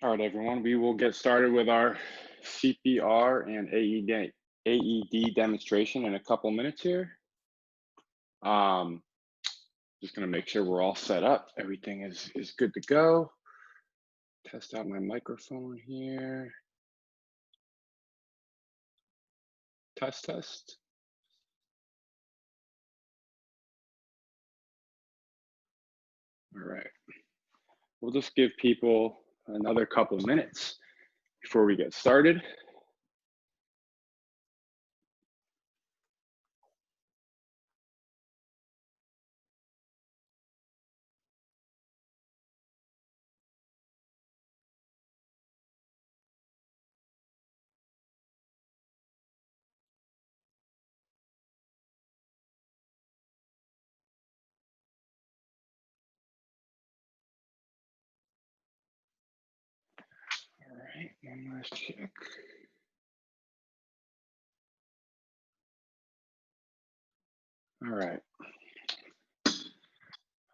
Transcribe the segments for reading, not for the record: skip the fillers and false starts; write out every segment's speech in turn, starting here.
All right, everyone, we will get started with our CPR and AED demonstration in a couple minutes here. Um, just gonna make sure we're all set up. Everything is good to go. Test out my microphone here. Test, test. All right, we'll just give people another couple minutes before we get started. All right, one last check. All right.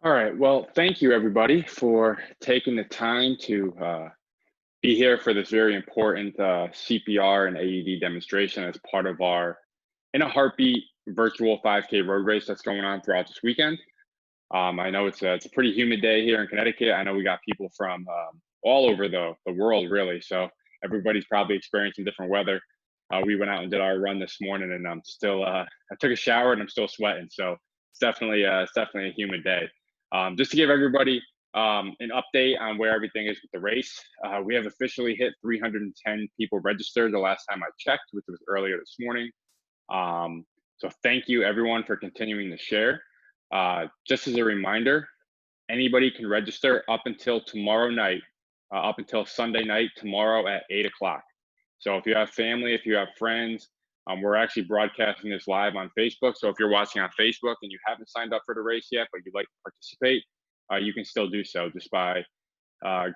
All right, well, thank you everybody for taking the time to be here for this very important CPR and AED demonstration as part of our In a Heartbeat virtual 5K road race that's going on throughout this weekend. I know it's a pretty humid day here in Connecticut. I know we got people from all over the world, really. So everybody's probably experiencing different weather. We went out and did our run this morning, and I'm still. I took a shower and I'm still sweating. So it's definitely a humid day. Just to give everybody an update on where everything is with the race, we have officially hit 310 people registered the last time I checked, which was earlier this morning. So thank you everyone for continuing to share. Just as a reminder, anybody can register up until tomorrow night, up until Sunday night, tomorrow at 8 o'clock. So if you have family, if you have friends, we're actually broadcasting this live on Facebook. So if you're watching on Facebook and you haven't signed up for the race yet, but you'd like to participate, you can still do so just by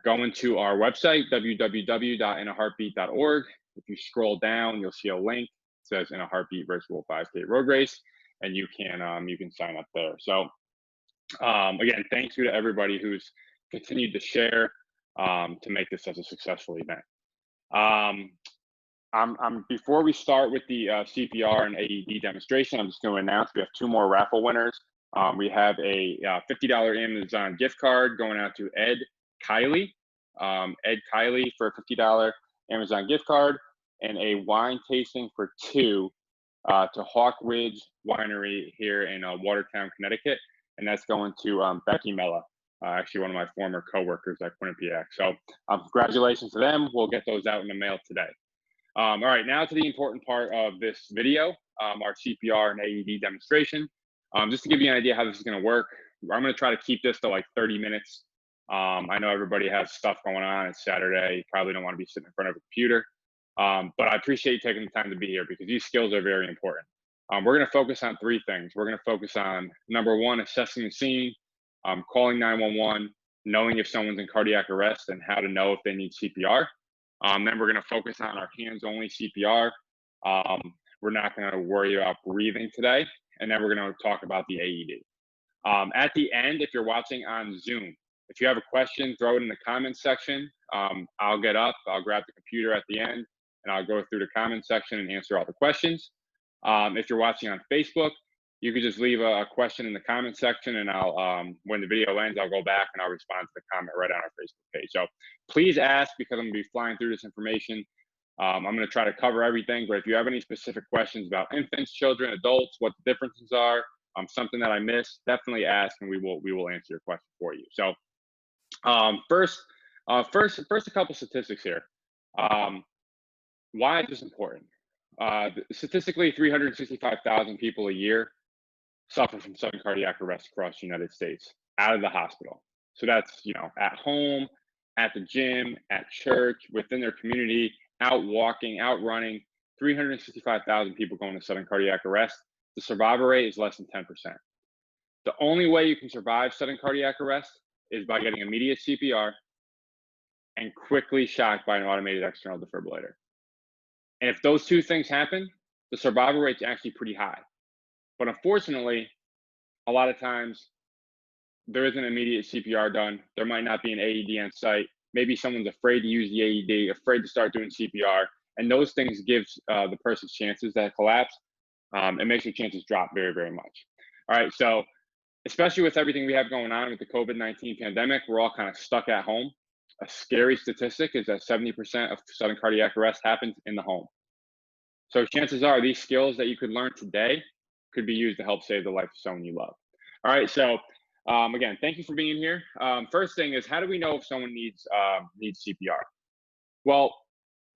going to our website, www.inaheartbeat.org. If you scroll down, you'll see a link. It says In a Heartbeat Virtual 5K Road Race, and you can sign up there. So again, thank you to everybody who's continued to share to make this such a successful event. Before we start with the CPR and AED demonstration, I'm just going to announce we have two more raffle winners. We have a $50 Amazon gift card going out to Ed Kiley. Ed Kiley for a $50 Amazon gift card, and a wine tasting for two to Hawk Ridge Winery here in Watertown, Connecticut. And that's going to Becky Mella, actually one of my former coworkers at Quinnipiac. So congratulations to them. We'll get those out in the mail today. All right, now to the important part of this video, our CPR and AED demonstration. Just to give you an idea how this is going to work, I'm going to try to keep this to like 30 minutes. I know everybody has stuff going on. It's Saturday. You probably don't want to be sitting in front of a computer. But I appreciate you taking the time to be here because these skills are very important. We're going to focus on three things. We're going to focus on, number one, assessing the scene, calling 911, knowing if someone's in cardiac arrest and how to know if they need CPR. Then we're going to focus on our hands-only CPR. We're not going to worry about breathing today. And then we're going to talk about the AED. At the end, if you're watching on Zoom, if you have a question, throw it in the comments section. I'll get up, I'll grab the computer at the end, and I'll go through the comment section and answer all the questions. If you're watching on Facebook, you can just leave a question in the comment section, and I'll, when the video ends, I'll go back and I'll respond to the comment right on our Facebook page. So please ask, because I'm going to be flying through this information. I'm going to try to cover everything, but if you have any specific questions about infants, children, adults, what the differences are, something that I missed, definitely ask, and we will answer your question for you. So first, a couple statistics here. Why is this important? Statistically, 365,000 people a year suffer from sudden cardiac arrest across the United States out of the hospital. So that's, at home, at the gym, at church, within their community, out walking, out running, 365,000 people going to sudden cardiac arrest. The survival rate is less than 10%. The only way you can survive sudden cardiac arrest is by getting immediate CPR and quickly shocked by an automated external defibrillator. And if those two things happen, the survival rate's actually pretty high. But unfortunately, a lot of times there isn't immediate CPR done. There might not be an AED on site. maybe someone's afraid to use the AED, afraid to start doing CPR, and those things gives the person's chances that collapse. It makes your chances drop very, very much. All right, so especially with everything we have going on with the COVID-19 pandemic, we're all kind of stuck at home. A scary statistic is that 70% of sudden cardiac arrest happens in the home. So chances are these skills that you could learn today could be used to help save the life of someone you love. All right, so again, thank you for being here. First thing is, how do we know if someone needs CPR? Well,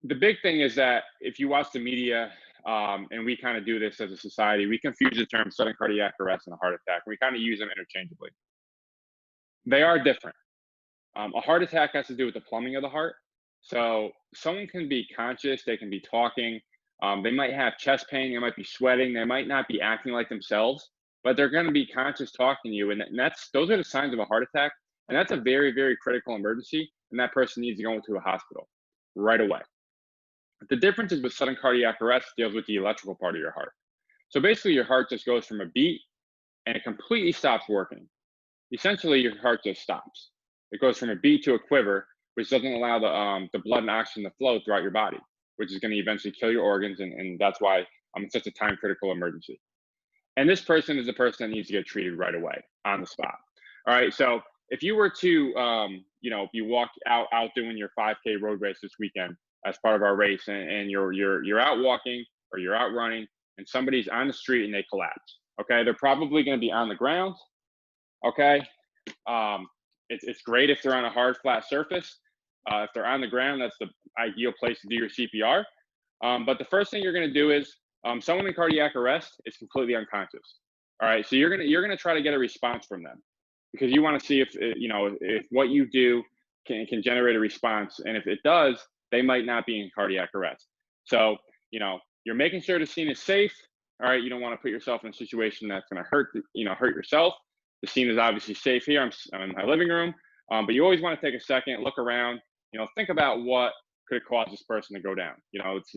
the big thing is that if you watch the media, and we kind of do this as a society, we confuse the term sudden cardiac arrest and a heart attack. We kind of use them interchangeably. They are different. A heart attack has to do with the plumbing of the heart. So someone can be conscious, they can be talking, they might have chest pain, they might be sweating, they might not be acting like themselves, but they're going to be conscious talking to you, and those are the signs of a heart attack, and that's a very, very critical emergency, and that person needs to go into a hospital right away. The difference is with sudden cardiac arrest deals with the electrical part of your heart. So basically, your heart just goes from a beat and it completely stops working. Essentially, your heart just stops. It goes from a beat to a quiver, which doesn't allow the blood and oxygen to flow throughout your body, which is going to eventually kill your organs, and that's why it's such a time critical emergency. And this person is the person that needs to get treated right away on the spot. All right, so if you were to, if you walked out doing your 5K road race this weekend as part of our race, and you're out walking or you're out running, and somebody's on the street and they collapse. Okay, they're probably going to be on the ground. Okay, it's great if they're on a hard, flat surface. If they're on the ground, that's the ideal place to do your CPR. But the first thing you're going to do is someone in cardiac arrest is completely unconscious. All right, so you're gonna try to get a response from them, because you want to see if what you do can generate a response, and if it does, they might not be in cardiac arrest. So you're making sure the scene is safe. All right, you don't want to put yourself in a situation that's going to hurt yourself. The scene is obviously safe here. I'm in my living room, but you always want to take a second, look around, think about what could have caused this person to go down.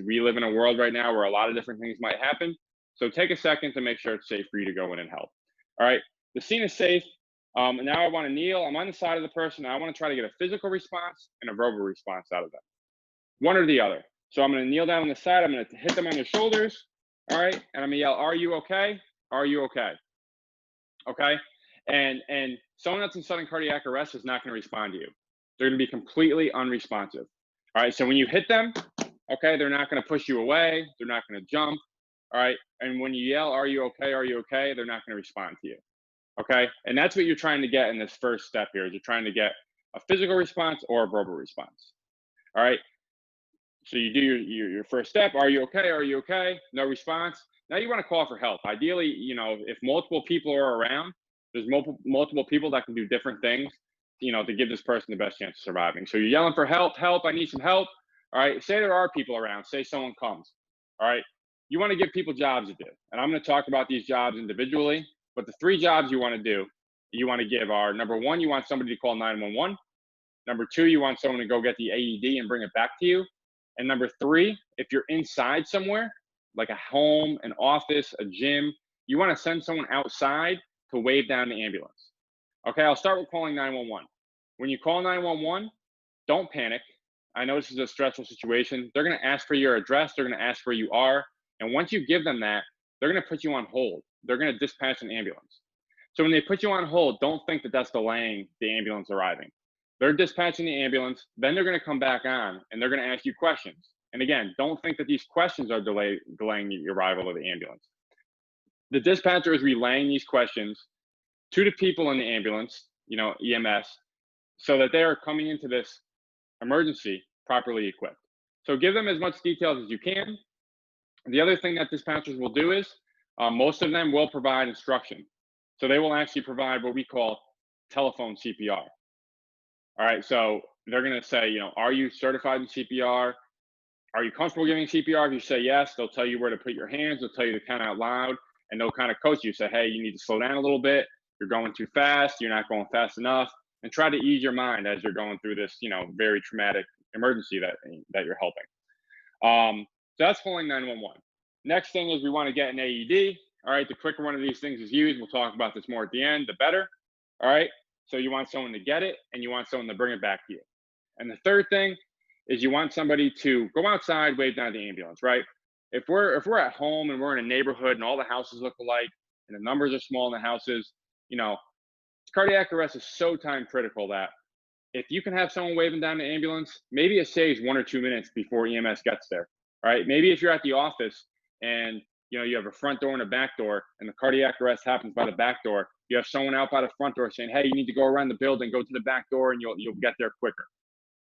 We live in a world right now where a lot of different things might happen. So take a second to make sure it's safe for you to go in and help. All right, the scene is safe. And now I want to kneel. I'm on the side of the person. I want to try to get a physical response and a verbal response out of them. One or the other. So I'm going to kneel down on the side. I'm going to hit them on their shoulders. All right, and I'm going to yell, "Are you okay? Are you okay?" Okay. And someone that's in sudden cardiac arrest is not going to respond to you. They're going to be completely unresponsive. All right. So when you hit them, okay, they're not going to push you away. They're not going to jump. All right. And when you yell, "Are you okay? Are you okay?" they're not going to respond to you. Okay. And that's what you're trying to get in this first step here, is you're trying to get a physical response or a verbal response. All right. So you do your first step. "Are you okay? Are you okay?" No response. Now you want to call for help. Ideally, if multiple people are around, there's multiple people that can do different things, to give this person the best chance of surviving. So you're yelling for help, "Help, I need some help." All right. Say there are people around. Say someone comes. All right. You want to give people jobs to do. And I'm going to talk about these jobs individually, but the 3 jobs you want to do, you want to give are: number 1, you want somebody to call 911. Number 2, you want someone to go get the AED and bring it back to you. And number 3, if you're inside somewhere, like a home, an office, a gym, you want to send someone outside to wave down the ambulance. Okay, I'll start with calling 911. When you call 911, don't panic. I know this is a stressful situation. They're going to ask for your address. They're going to ask where you are. And once you give them that, they're going to put you on hold. They're going to dispatch an ambulance. So when they put you on hold, don't think that that's delaying the ambulance arriving. They're dispatching the ambulance, then they're going to come back on and they're going to ask you questions. And again, don't think that these questions are delaying the arrival of the ambulance. The dispatcher is relaying these questions to the people in the ambulance, EMS, so that they are coming into this emergency properly equipped. So give them as much details as you can. The other thing that dispatchers will do is most of them will provide instruction. So they will actually provide what we call telephone CPR. All right, so they're going to say, "Are you certified in CPR? Are you comfortable giving CPR?" If you say yes, they'll tell you where to put your hands. They'll tell you to count out loud, and they'll kind of coach you. Say, "Hey, you need to slow down a little bit. You're going too fast. You're not going fast enough," and try to ease your mind as you're going through this, very traumatic emergency that you're helping. So that's calling 911. Next thing is we want to get an AED. All right, the quicker one of these things is used, we'll talk about this more at the end, the better. All right. So you want someone to get it, and you want someone to bring it back to you. And the third thing is you want somebody to go outside, wave down the ambulance, right? If we're at home and we're in a neighborhood and all the houses look alike and the numbers are small in the houses, you know, cardiac arrest is so time critical that if you can have someone waving down the ambulance, maybe it saves 1 or 2 minutes before EMS gets there. Right? Maybe if you're at the office and you have a front door and a back door, and the cardiac arrest happens by the back door, you have someone out by the front door saying, "Hey, you need to go around the building, go to the back door, and you'll get there quicker."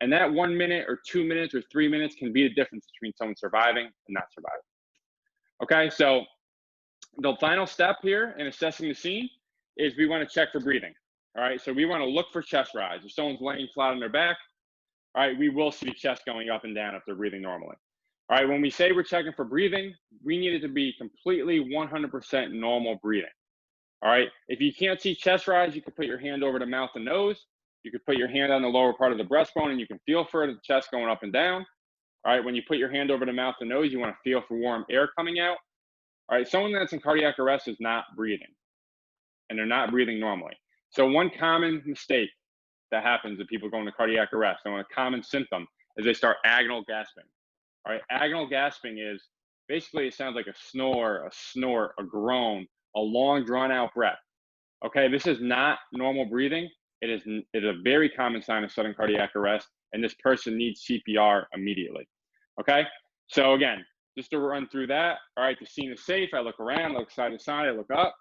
And that 1 minute or 2 minutes or 3 minutes can be the difference between someone surviving and not surviving. Okay, so the final step here in assessing the scene is we want to check for breathing. All right, so we want to look for chest rise. If someone's laying flat on their back, all right, we will see chest going up and down if they're breathing normally. All right, when we say we're checking for breathing, we need it to be completely 100% normal breathing. All right, if you can't see chest rise, you can put your hand over the mouth and nose. You could put your hand on the lower part of the breastbone and you can feel for the chest going up and down. All right, when you put your hand over the mouth and nose, you want to feel for warm air coming out. All right, someone that's in cardiac arrest is not breathing, and they're not breathing normally. So one common mistake that happens if people go into cardiac arrest, and a common symptom, is they start agonal gasping. All right, agonal gasping is basically, it sounds like a snore, a snort, a groan, a long drawn out breath. Okay, this is not normal breathing. It is a very common sign of sudden cardiac arrest, and this person needs CPR immediately. Okay, so again, just to run through that. All right, the scene is safe. I look around, I look side to side, I look up.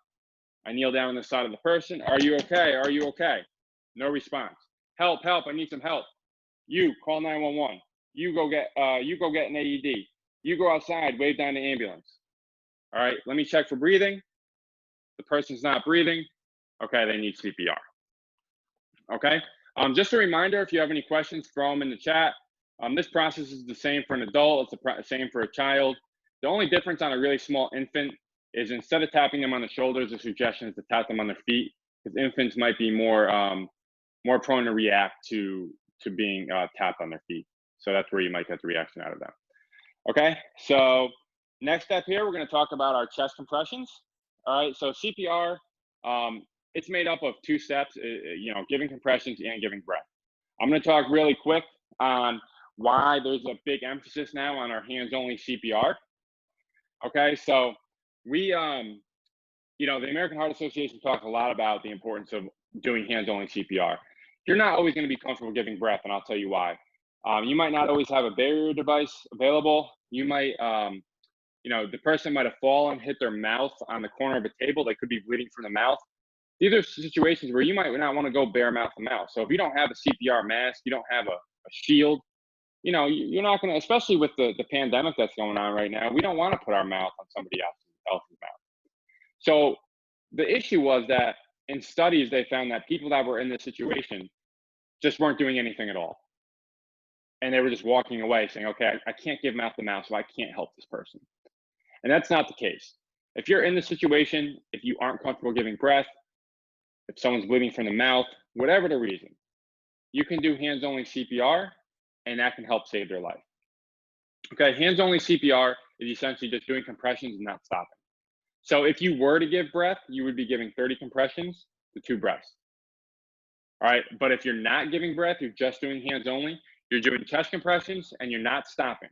I kneel down on the side of the person. Are you okay? Are you okay? No response. Help, help, I need some help. You call 911. You go get an AED. You go outside, wave down the ambulance. All right, let me check for breathing. The person's not breathing. Okay, they need CPR. Okay, just a reminder, if you have any questions, throw them in the chat. This process is the same for an adult. It's the same for a child. The only difference on a really small infant is instead of tapping them on the shoulders, the suggestion is to tap them on their feet, because infants might be more prone to react to being tapped on their feet. So that's where you might get the reaction out of them. Okay, so next step here, we're going to talk about our chest compressions. All right, so CPR, it's made up of 2 steps, giving compressions and giving breath. I'm going to talk really quick on why there's a big emphasis now on our hands-only CPR. Okay, so we, the American Heart Association talks a lot about the importance of doing hands-only CPR. You're not always going to be comfortable giving breath, and I'll tell you why. You might not always have a barrier device available. You might, the person might have fallen, hit their mouth on the corner of a table. They could be bleeding from the mouth. These are situations where you might not want to go bare mouth to mouth. So if you don't have a CPR mask, you don't have a shield, you're not going to, especially with the pandemic that's going on right now, we don't want to put our mouth on somebody else's mouth. So the issue was that in studies, they found that people that were in this situation just weren't doing anything at all. And they were just walking away saying, okay, I can't give mouth to mouth, so I can't help this person. And that's not the case. If you're in this situation, if you aren't comfortable giving breath, if someone's bleeding from the mouth, whatever the reason, you can do hands-only CPR, and that can help save their life. Okay, hands-only CPR is essentially just doing compressions and not stopping. So if you were to give breath, you would be giving 30 compressions to 2 breaths. All right, but if you're not giving breath, you're just doing hands-only, you're doing chest compressions, and you're not stopping.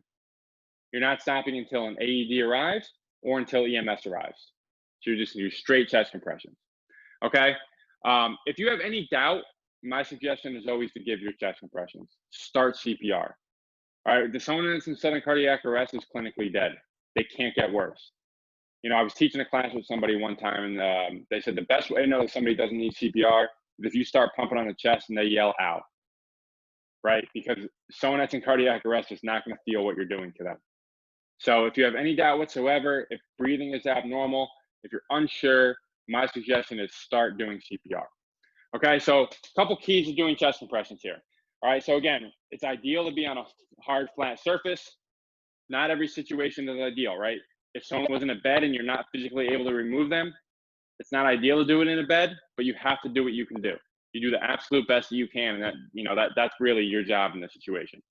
You're not stopping until an AED arrives or until EMS arrives. So you're just going to do straight chest compressions. Okay, if you have any doubt, my suggestion is always to give your chest compressions. Start CPR. All right, someone that's in sudden cardiac arrest is clinically dead. They can't get worse. I was teaching a class with somebody one time, and they said the best way to know that somebody doesn't need CPR is if you start pumping on the chest and they yell out, right? Because someone that's in cardiac arrest is not going to feel what you're doing to them. So if you have any doubt whatsoever, if breathing is abnormal, if you're unsure, my suggestion is start doing CPR. Okay, so a couple keys to doing chest compressions here. All right, so again, it's ideal to be on a hard, flat surface. Not every situation is ideal, right? If someone was in a bed and you're not physically able to remove them, it's not ideal to do it in a bed, but you have to do what you can do. You do the absolute best that you can, and that's really your job in this situation.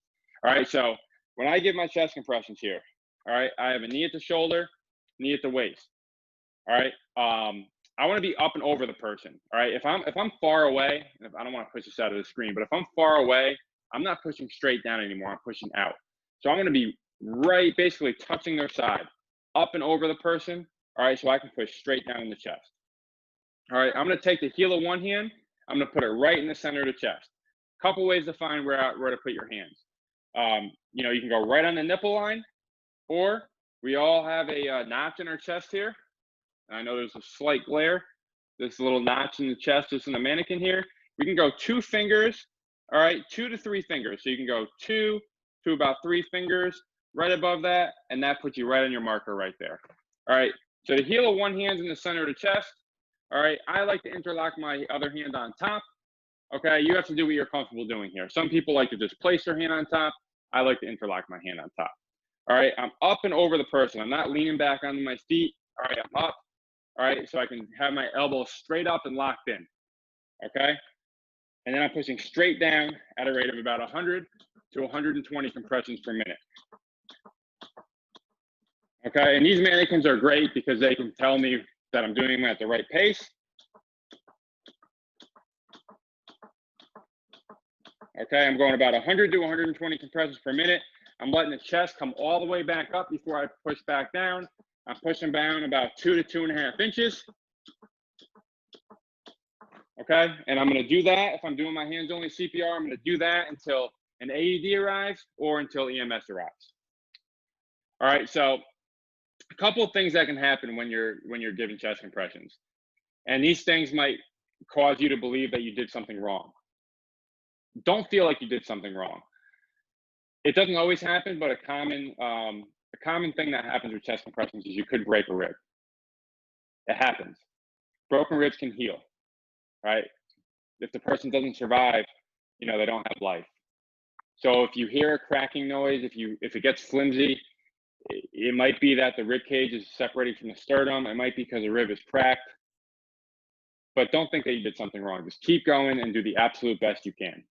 All right, so when I give my chest compressions here, all right, I have a knee at the shoulder, knee at the waist. All right, I want to be up and over the person. All right, if I'm far away, I don't want to push this out of the screen, but if I'm far away I'm not pushing straight down anymore. I'm pushing out. So I'm going to be right, basically touching their side, up and over the person. All right, so I can push straight down in the chest. All right, I'm going to take the heel of one hand. I'm going to put it right in the center of the chest. Couple ways to find where to put your hands. You know, you can go right on the nipple line, or we all have a notch in our chest here. I know there's a slight glare. This little notch in the chest is in the mannequin here. We can go 2 fingers, all right, 2 to 3 fingers. So you can go 2 to about 3 fingers right above that, and that puts you right on your marker right there. All right, so the heel of one hand's in the center of the chest. All right, I like to interlock my other hand on top. Okay, you have to do what you're comfortable doing here. Some people like to just place their hand on top. I like to interlock my hand on top. All right, I'm up and over the person. I'm not leaning back onto my feet. All right, I'm up. All right, so I can have my elbows straight up and locked in. Okay, and then I'm pushing straight down at a rate of about 100 to 120 compressions per minute. Okay, and these mannequins are great because they can tell me that I'm doing them at the right pace. Okay, I'm going about 100 to 120 compressions per minute. I'm letting the chest come all the way back up before I push back down. I'm pushing down about 2 to 2.5 inches. Okay, and I'm going to do that. If I'm doing my hands only CPR, I'm going to do that until an AED arrives or until EMS arrives. All right, so a couple of things that can happen when you're giving chest compressions, and these things might cause you to believe that you did something wrong. Don't feel like you did something wrong. It doesn't always happen, but a common thing that happens with chest compressions is you could break a rib. It happens. Broken ribs can heal, right? If the person doesn't survive, you know, they don't have life. So if you hear a cracking noise, if it gets flimsy, it might be that the rib cage is separating from the sternum. It might be because the rib is cracked. But don't think that you did something wrong. Just keep going and do the absolute best you can.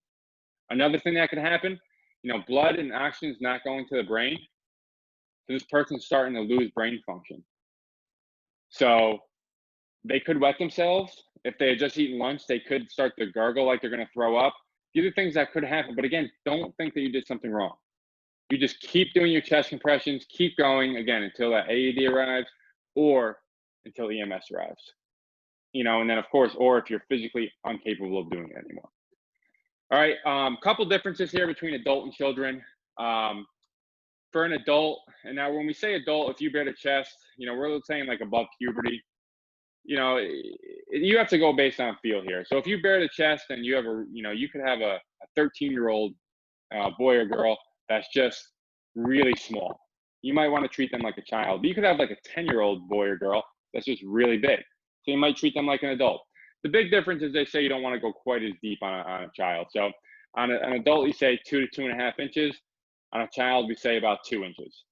Another thing that could happen, you know, blood and oxygen is not going to the brain. So this person's starting to lose brain function. So they could wet themselves. If they had just eaten lunch, they could start to gargle like they're going to throw up. These are things that could happen. But again, don't think that you did something wrong. You just keep doing your chest compressions, keep going, again, until that AED arrives or until EMS arrives. You know, and then of course, or if you're physically incapable of doing it anymore. All right, couple differences here between adult and children. For an adult, and now when we say adult, if you bear the chest, you know, we're saying like above puberty. You know, you have to go based on feel here. So if you bear the chest and you have you could have a 13-year-old boy or girl that's just really small. You might want to treat them like a child, but you could have like a 10-year-old boy or girl that's just really big. So you might treat them like an adult. The big difference is they say you don't want to go quite as deep on a child. So on an adult, you say 2 to 2.5 inches. On a child, we say about 2 inches.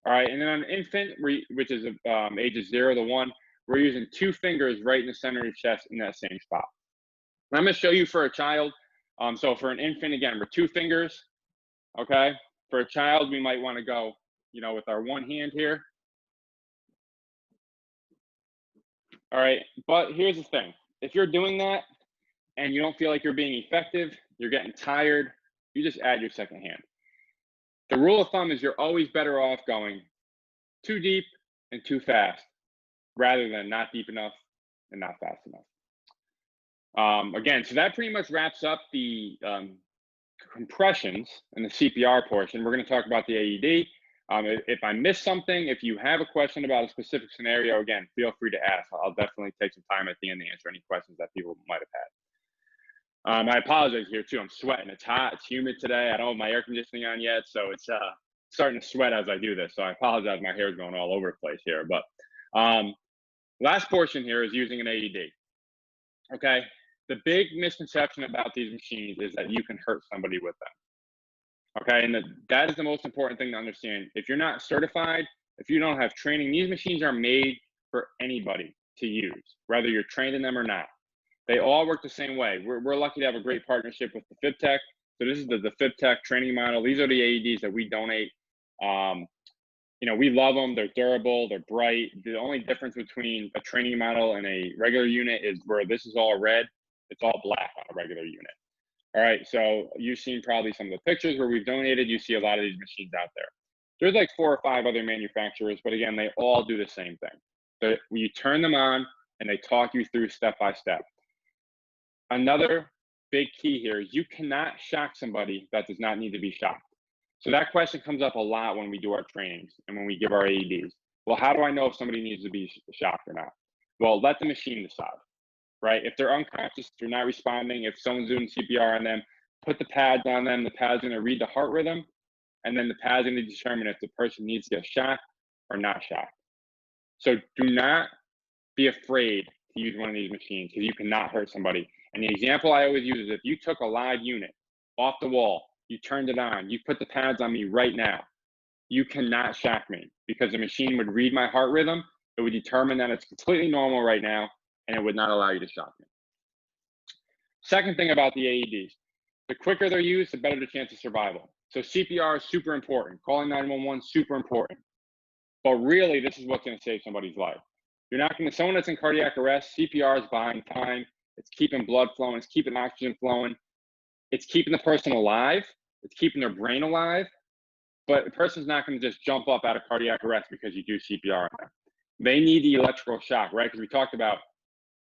All right, and then on an infant, which is ages 0 to 1, we're using 2 fingers right in the center of your chest in that same spot. And I'm going to show you for a child. So for an infant, again, we're 2 fingers. Okay, for a child, we might want to go, you know, with our one hand here. All right, but here's the thing. If you're doing that and you don't feel like you're being effective, you're getting tired, you just add your second hand. The rule of thumb is you're always better off going too deep and too fast rather than not deep enough and not fast enough. Again, so that pretty much wraps up the compressions and the CPR portion. We're going to talk about the AED. If I missed something, if you have a question about a specific scenario, again, feel free to ask. I'll definitely take some time at the end to answer any questions that people might have had. I apologize here too. I'm sweating. It's hot. It's humid today. I don't have my air conditioning on yet, so it's starting to sweat as I do this. So I apologize. My hair is going all over the place here. But last portion here is using an AED. Okay. The big misconception about these machines is that you can hurt somebody with them. Okay, and that is the most important thing to understand. If you're not certified, if you don't have training, these machines are made for anybody to use, whether you're trained in them or not. They all work the same way. We're lucky to have a great partnership with the FibTech. So this is the FibTech training model. These are the AEDs that we donate. You know, we love them. They're durable. They're bright. The only difference between a training model and a regular unit is where this is all red. It's all black on a regular unit. All right, so you've seen probably some of the pictures where we've donated. You see a lot of these machines out there. There's like 4 or 5 other manufacturers, but again, they all do the same thing. So you turn them on and they talk you through step by step. Another big key here is you cannot shock somebody that does not need to be shocked. So that question comes up a lot when we do our trainings and when we give our AEDs. Well, how do I know if somebody needs to be shocked or not? Well, let the machine decide, right? If they're unconscious, if they're not responding, if someone's doing CPR on them, put the pads on them. The pad's going to read the heart rhythm, and then the pad's going to determine if the person needs to get shocked or not shocked. So do not be afraid to use one of these machines because you cannot hurt somebody. And the example I always use is if you took a live unit off the wall, you turned it on, you put the pads on me right now, you cannot shock me because the machine would read my heart rhythm. It would determine that it's completely normal right now, and it would not allow you to shock me. Second thing about the AEDs, the quicker they're used, the better the chance of survival. So CPR is super important. Calling 911 is super important. But really, this is what's going to save somebody's life. You're not going to, someone that's in cardiac arrest, CPR is buying time. It's keeping blood flowing. It's keeping oxygen flowing. It's keeping the person alive. It's keeping their brain alive. But the person's not going to just jump up out of cardiac arrest because you do CPR on them. They need the electrical shock, right? Because we talked about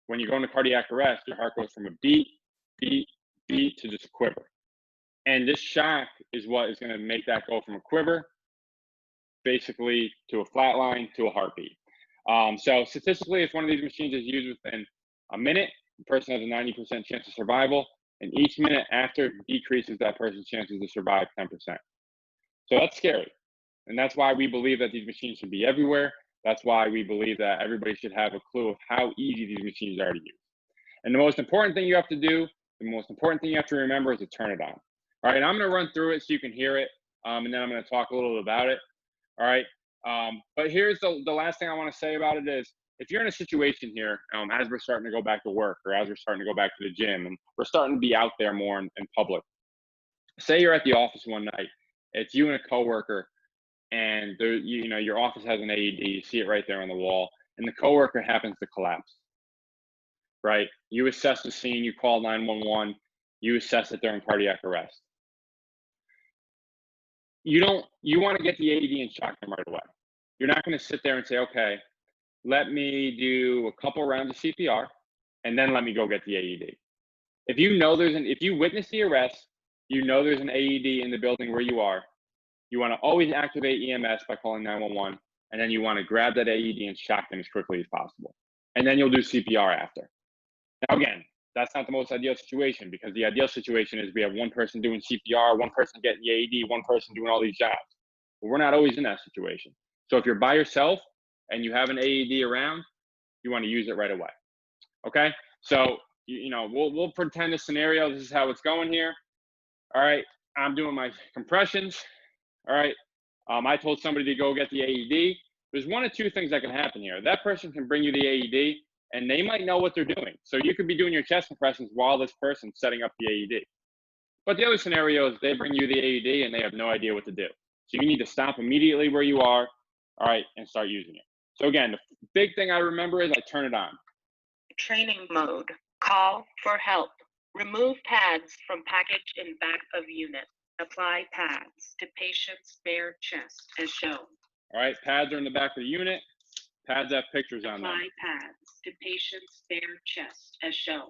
when you go into cardiac arrest, your heart goes from a beat, beat, beat to just a quiver. And this shock is what is going to make that go from a quiver basically to a flat line to a heartbeat. So statistically, if one of these machines is used within a minute, the person has a 90% chance of survival, and each minute after decreases that person's chances to survive 10%. So that's scary. And that's why we believe that these machines should be everywhere. That's why we believe that everybody should have a clue of how easy these machines are to use. And the most important thing you have to do, the most important thing you have to remember is to turn it on. All right, I'm going to run through it so you can hear it, and then I'm going to talk a little bit about it. All right, but here's the last thing I want to say about it is, if you're in a situation here, as we're starting to go back to work or as we're starting to go back to the gym and we're starting to be out there more in public, say you're at the office one night, it's you and a coworker, and there, you know, your office has an AED, you see it right there on the wall, and the coworker happens to collapse, right? You assess the scene, you call 911, you assess that they're in cardiac arrest. You want to get the AED and shock them right away. You're not going to sit there and say, okay, let me do a couple rounds of CPR and then let me go get the AED. If you know if you witness the arrest, you know there's an AED in the building where you are, you want to always activate EMS by calling 911, and then you want to grab that AED and shock them as quickly as possible. And then you'll do CPR after. Now, again, that's not the most ideal situation, because the ideal situation is we have one person doing CPR, one person getting the AED, one person doing all these jobs. But we're not always in that situation. So if you're by yourself and you have an AED around, you want to use it right away. Okay? So, you know, we'll pretend this scenario. This is how it's going here. All right, I'm doing my compressions. All right, I told somebody to go get the AED. There's one of two things that can happen here. That person can bring you the AED, and they might know what they're doing. So you could be doing your chest compressions while this person's setting up the AED. But the other scenario is they bring you the AED and they have no idea what to do. So you need to stop immediately where you are, all right, and start using it. So again, the big thing I remember is I turn it on. Training mode. Call for help. Remove pads from package in back of unit. Apply pads to patient's bare chest as shown. All right, pads are in the back of the unit. Pads have pictures on them. Apply pads to patient's bare chest as shown.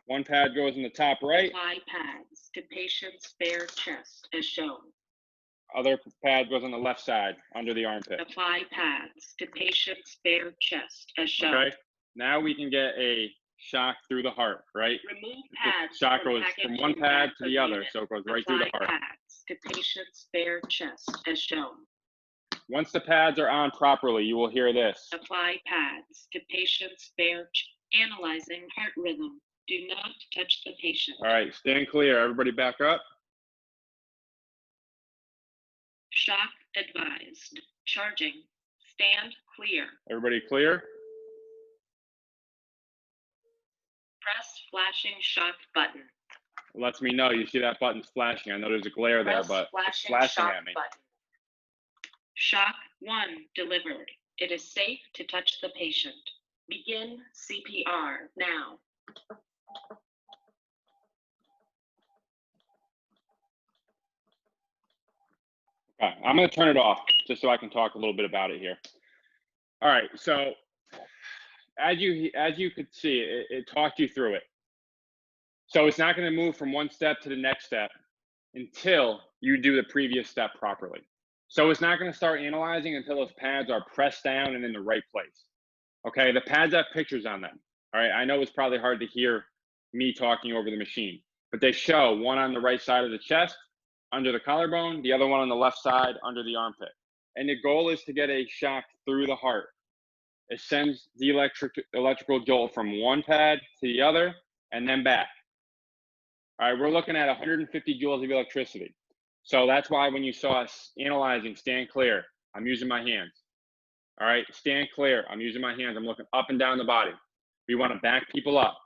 One pad goes in the top right. Apply pads to patient's bare chest as shown. Other pad goes on the left side under the armpit. Apply pads to patient's bare chest as shown. Okay, now we can get a shock through the heart, right? Remove pads. The shock goes from one pad to the other, so it goes right through the heart. Apply pads to patient's bare chest as shown. Once the pads are on properly, you will hear this. Apply pads to patient's bare analyzing heart rhythm. Do not touch the patient. All right, stand clear. Everybody back up. Shock advised. Charging. Stand clear. Everybody clear? Press flashing shock button. It lets me know. You see that button's flashing. I know there's a glare there, but it's flashing at me. Button. Shock 1 delivered. It is safe to touch the patient. Begin CPR now. I'm going to turn it off just so I can talk a little bit about it here. All right, so as you could see, it talked you through it. So it's not going to move from one step to the next step until you do the previous step properly. So it's not going to start analyzing until those pads are pressed down and in the right place. Okay, the pads have pictures on them. All right, I know it's probably hard to hear me talking over the machine, but they show one on the right side of the chest, under the collarbone, the other one on the left side, under the armpit. And the goal is to get a shock through the heart. It sends the electrical jolt from one pad to the other and then back. All right, we're looking at 150 joules of electricity. So that's why when you saw us analyzing, stand clear, I'm using my hands. All right, stand clear, I'm using my hands. I'm looking up and down the body. We want to back people up.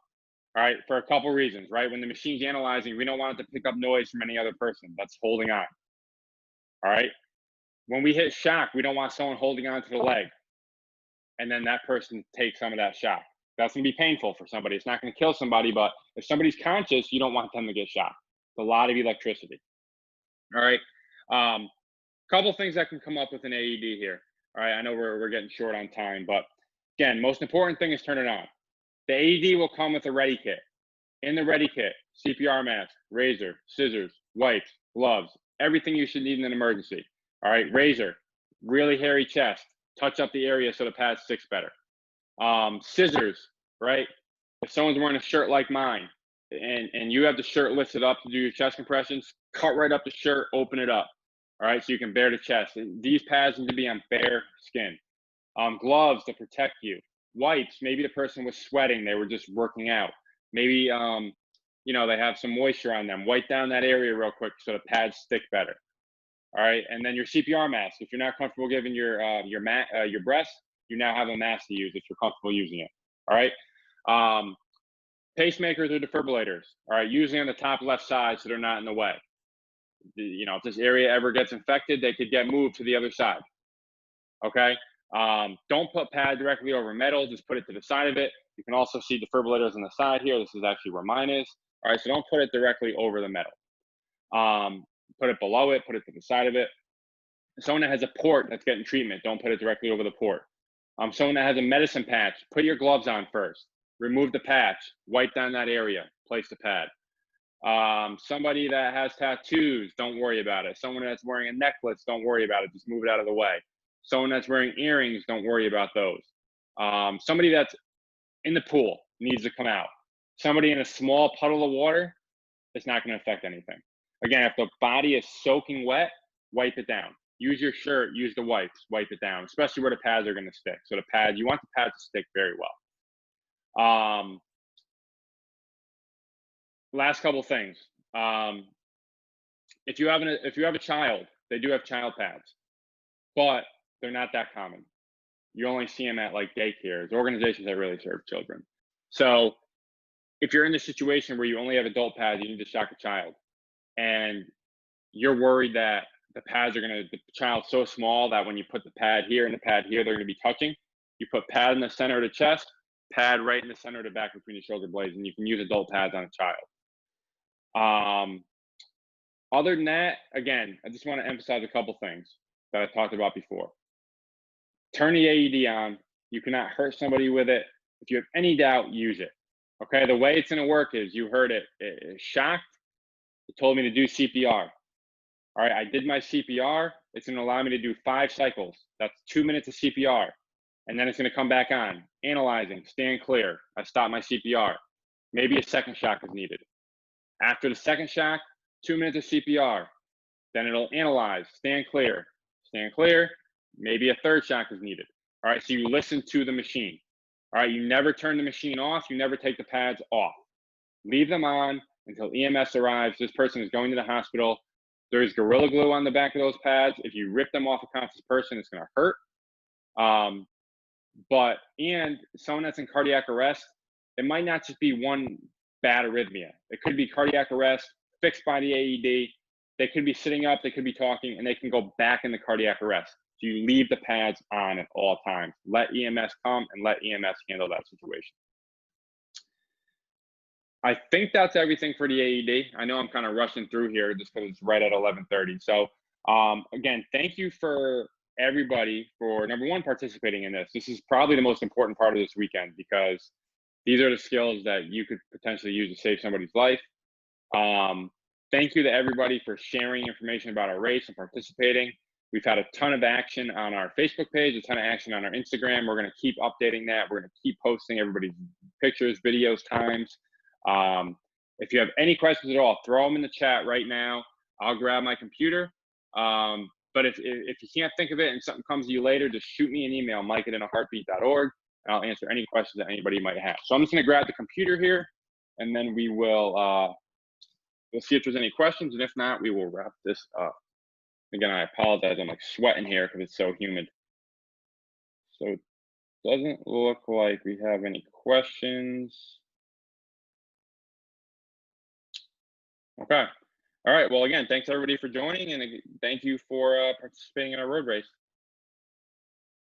All right, for a couple reasons, right? When the machine's analyzing, we don't want it to pick up noise from any other person that's holding on. All right, when we hit shock, we don't want someone holding on to the leg and then that person takes some of that shock. That's going to be painful for somebody. It's not going to kill somebody, but if somebody's conscious, you don't want them to get shocked. It's a lot of electricity. All right, couple things that can come up with an AED here. All right, I know we're getting short on time, but again, most important thing is turn it on. The AED will come with a ready kit. In the ready kit, CPR mask, razor, scissors, wipes, gloves, everything you should need in an emergency. All right, razor, really hairy chest, touch up the area so the pad sticks better. Scissors, right? If someone's wearing a shirt like mine and you have the shirt lifted up to do your chest compressions, cut right up the shirt, open it up. All right, so you can bare the chest. These pads need to be on bare skin. Gloves to protect you. Wipes, maybe the person was sweating, they were just working out. Maybe, you know, they have some moisture on them. Wipe down that area real quick so the pads stick better. All right, and then your CPR mask. If you're not comfortable giving your breast, you now have a mask to use if you're comfortable using it. All right, pacemakers or defibrillators. All right, usually on the top left side so they're not in the way. You know, if this area ever gets infected, they could get moved to the other side. Okay, don't put pad directly over metal. Just put it to the side of it. You can also see defibrillators on the side here. This is actually where mine is. All right, so don't put it directly over the metal. Put it below it, put it to the side of it. Someone that has a port that's getting treatment, don't put it directly over the port. Someone that has a medicine patch, put your gloves on first. Remove the patch, wipe down that area, place the pad. Somebody that has tattoos, don't worry about it. Someone that's wearing a necklace, don't worry about it. Just move it out of the way. Someone that's wearing earrings, don't worry about those. Somebody that's in the pool needs to come out. Somebody in a small puddle of water, it's not going to affect anything. Again, if the body is soaking wet, wipe it down. Use your shirt, use the wipes, wipe it down, especially where the pads are going to stick. So the pad, you want the pad to stick very well. Last couple things. If you have a child, they do have child pads, but they're not that common. You only see them at like daycares, organizations that really serve children. So if you're in the situation where you only have adult pads, you need to shock a child, and you're worried that the pads are the child's so small that when you put the pad here and the pad here, they're going to be touching. You put pad in the center of the chest, pad right in the center of the back between the shoulder blades, and you can use adult pads on a child. Other than that, again, I just want to emphasize a couple things that I talked about before. Turn the AED on. You cannot hurt somebody with it. If you have any doubt, use it. Okay, the way it's going to work is, you heard it, it shocked. It told me to do CPR. All right, I did my CPR. It's going to allow me to do 5 cycles. That's 2 minutes of CPR. And then it's going to come back on, analyzing, stand clear. I stop my CPR. Maybe a second shock is needed. After the second shock, 2 minutes of CPR. Then it'll analyze, stand clear, maybe a third shock is needed. All right, so you listen to the machine. All right, you never turn the machine off, you never take the pads off. Leave them on until EMS arrives. This person is going to the hospital. There's Gorilla Glue on the back of those pads. If you rip them off a conscious person, it's gonna hurt. And someone that's in cardiac arrest, it might not just be one bad arrhythmia. It could be cardiac arrest, fixed by the AED. They could be sitting up, they could be talking, and they can go back into cardiac arrest. So you leave the pads on at all times. Let EMS come and let EMS handle that situation. I think that's everything for the AED. I know I'm kind of rushing through here just because it's right at 11:30. So Again, thank you for everybody for number one participating in this. This is probably the most important part of this weekend because these are the skills that you could potentially use to save somebody's life. Thank you to everybody for sharing information about our race and participating. We've had a ton of action on our Facebook page, a ton of action on our Instagram. We're going to keep updating that. We're going to keep posting everybody's pictures, videos, times. If you have any questions at all, throw them in the chat right now. I'll grab my computer. But if you can't think of it and something comes to you later, just shoot me an email, mike@inaheartbeat.org, and I'll answer any questions that anybody might have. So I'm just going to grab the computer here, and then we will we'll see if there's any questions, and if not, we will wrap this up. Again, I apologize. I'm like sweating here because it's so humid. So it doesn't look like we have any questions. Okay. All right. Well, again, thanks everybody for joining, and thank you for participating in our road race.